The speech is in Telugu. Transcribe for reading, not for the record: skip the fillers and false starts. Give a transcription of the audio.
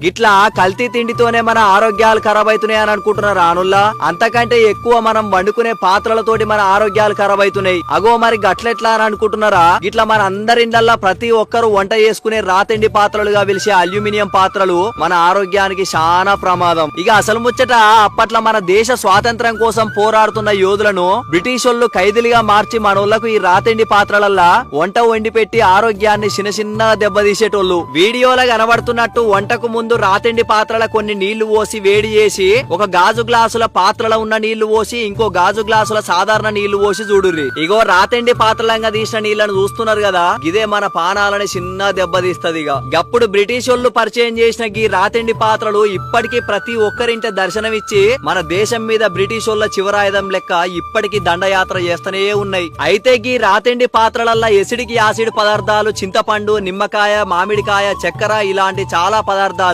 గిట్లా కల్తీ తిండితోనే మన ఆరోగ్యాలు ఖరాబ్ అవుతున్నాయి అని అనుకుంటున్నారు రానుల్లా. అంతకంటే ఎక్కువ మనం వండుకునే పాత్రలతోటి మన ఆరోగ్యాలు ఖరాబ్ అవుతున్నాయి. అగో మరి గట్లెట్లా అని అనుకుంటున్నారా? గిట్లా మన అందరి ఇండ్లల్లా ప్రతి ఒక్కరు వంట చేసుకునే రాతిండి పాత్రలుగా పిలిచే అల్యూమినియం పాత్రలు మన ఆరోగ్యానికి చాలా ప్రమాదం. ఇక అసలు ముచ్చట, అప్పట్లో మన దేశ స్వాతంత్రం కోసం పోరాడుతున్న యోధులను బ్రిటిష్ వాళ్ళు ఖైదీలుగా మార్చి మనోళ్లకు ఈ రాతిండి పాత్రలల్లా వంట వండి పెట్టి ఆరోగ్యాన్ని చిన్న చిన్నగా దెబ్బతీసేటోళ్ళు. వీడియోలో కనబడుతున్నట్టు వంటకు ముందు రాతిండి పాత్రల కొన్ని నీళ్లు పోసి వేడి చేసి ఒక గాజు గ్లాసుల పాత్రలో ఉన్న నీళ్లు పోసి ఇంకో గాజు గ్లాసుల సాధారణ నీళ్లు పోసి చూడుర్రి. ఇగో రాతిండి పాత్రలంగా తీసిన నీళ్లను చూస్తున్నారు కదా, ఇదే మన పానాలని చిన్న దెబ్బతీస్తది. గప్పుడు బ్రిటిష్ వాళ్ళు పరిచయం చేసిన గీ రాతిండి పాత్రలు ఇప్పటికీ ప్రతి ఒక్కరింట దర్శనమిచ్చి మన దేశం మీద బ్రిటిష్ వాళ్ళ చివరాయుధం లెక్క ఇప్పటికీ దండయాత్ర చేస్తూనే ఉన్నాయి. అయితే గీ రాతిండి పాత్రలల్లా ఎసిడిక్ యాసిడ్ పదార్థాలు, చింతపండు, నిమ్మకాయ, మామిడికాయ, చక్కెర ఇలాంటి చాలా పదార్థాలు